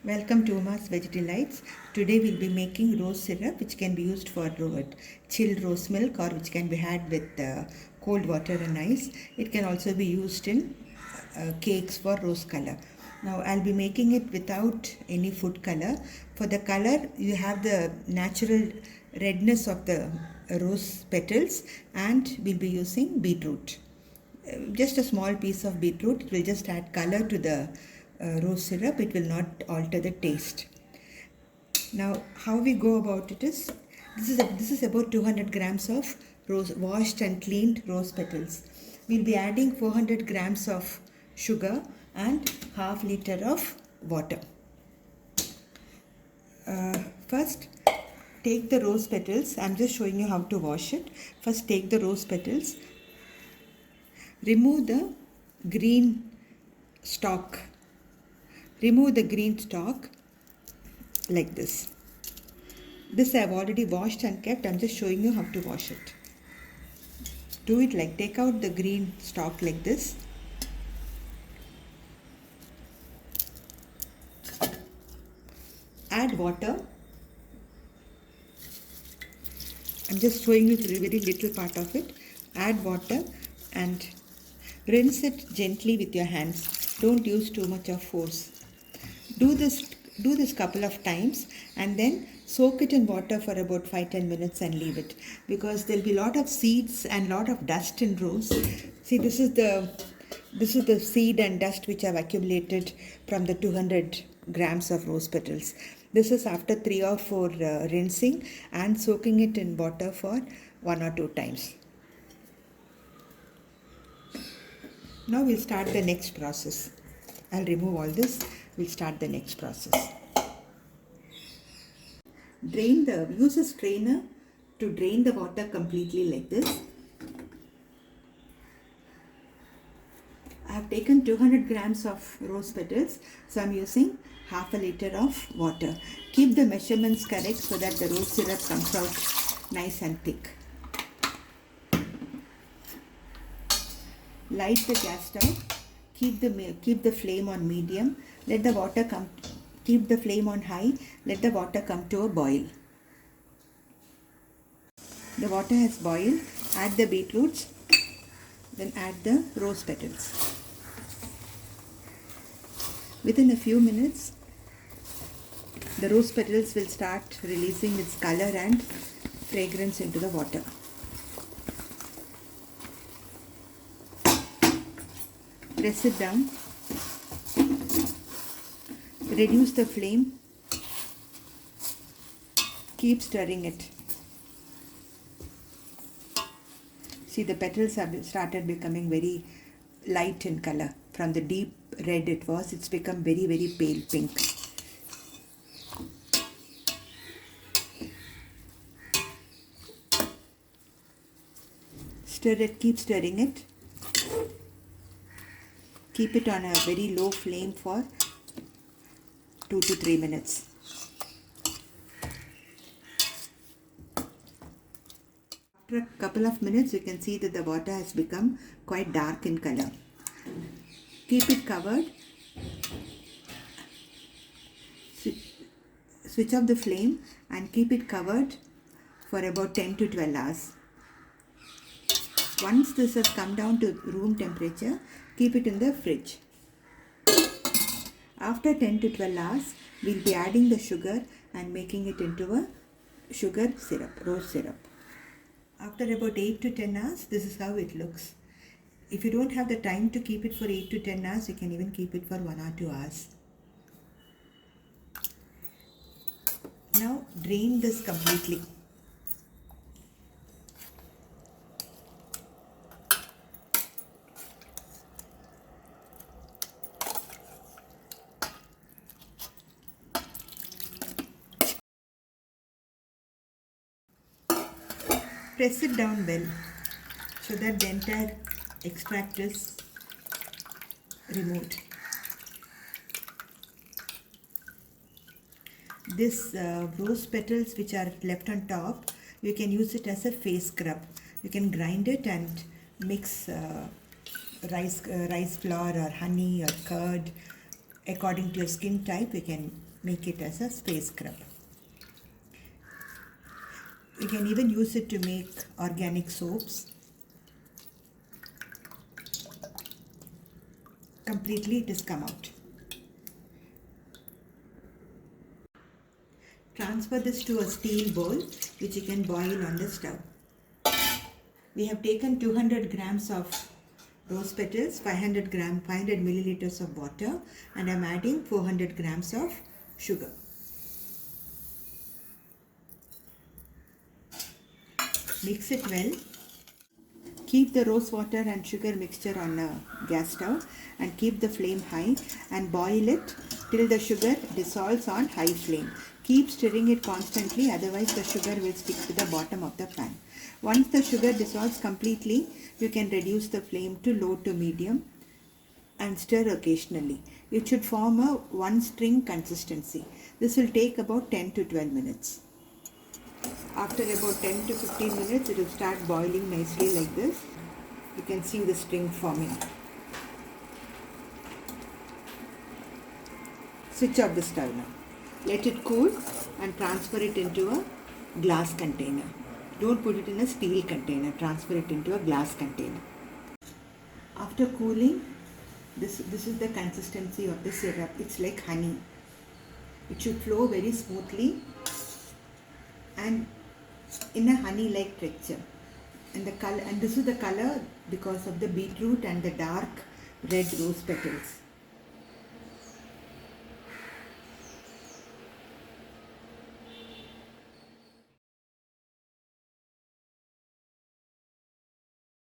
Welcome to Uma's Veg Delights. Today we'll be making rose syrup which can be used for chilled rose milk or which can be had with cold water and ice. It can also be used in cakes for rose color. Now I'll be making it without any food color. For the color you have the natural redness of the rose petals, and we'll be using beetroot. Just a small piece of beetroot. It will just add color to the rose syrup. It will not alter the taste. Now how we go about it is, this is about 200 grams of rose, washed and cleaned rose petals. We'll be adding 400 grams of sugar and half liter of water. First take the rose petals. I'm just showing you how to wash it. First take the rose petals, remove the green stalk. Remove the green stalk like this. This I have already washed and kept. I'm just showing you how to wash it. Do it like, take out the green stalk like this. Add water. I'm just showing you the very little part of it. Add water and rinse it gently with your hands. Don't use too much of force. Do this couple of times and then soak it in water for about 5-10 minutes and leave it, because there'll be a lot of seeds and lot of dust in rose. See, this is the seed and dust which have accumulated from the 200 grams of rose petals. This is after 3 or 4 rinsing and soaking it in water for 1 or 2 times. Now we'll start the next process. I'll remove all this. We'll start the next process. Use a strainer to drain the water completely like this. I have taken 200 grams of rose petals, so I'm using half a liter of water. Keep the measurements correct so that the rose syrup comes out nice and thick. Light the gas stove. Keep the flame on medium. Let the water come. Keep the flame on high. Let the water come to a boil. The water has boiled. Add the beetroots. Then add the rose petals. Within a few minutes, the rose petals will start releasing its color and fragrance into the water. Press it down. Reduce the flame. Keep stirring it. See, the petals have started becoming very light in color. From the deep red it's become very, very pale pink. Stir it, keep stirring it. Keep it on a very low flame for 2 to 3 minutes. After a couple of minutes, you can see that the water has become quite dark in color. Keep it covered. Switch off the flame and keep it covered for about 10 to 12 hours. Once this has come down to room temperature, keep it in the fridge. After 10 to 12 hours, we'll be adding the sugar and making it into a sugar syrup, rose syrup. After about 8 to 10 hours, this is how it looks. If you don't have the time to keep it for 8 to 10 hours, you can even keep it for 1 or 2 hours. Now drain this completely. Press it down well so that the entire extract is removed. This rose petals which are left on top, you can use it as a face scrub. You can grind it and mix rice flour or honey or curd according to your skin type. You can make it as a face scrub. You can even use it to make organic soaps. Completely it has come out. Transfer this to a steel bowl which you can boil on the stove. We have taken 200 grams of rose petals, 500 milliliters of water, and I am adding 400 grams of sugar. Mix it well. Keep the rose water and sugar mixture on a gas stove and keep the flame high and boil it till the sugar dissolves on high flame. Keep stirring it constantly, otherwise the sugar will stick to the bottom of the pan. Once the sugar dissolves completely, you can reduce the flame to low to medium and stir occasionally. It should form a one string consistency. This will take about 10 to 12 minutes. After about 10 to 15 minutes, it will start boiling nicely like this. You can see the string forming. Switch off the stove now. Let it cool and transfer it into a glass container. Don't put it in a steel container. Transfer it into a glass container. After cooling, this is the consistency of the syrup. It's like honey. It should flow very smoothly and in a honey-like texture. And the color, and this is the color because of the beetroot and the dark red rose petals.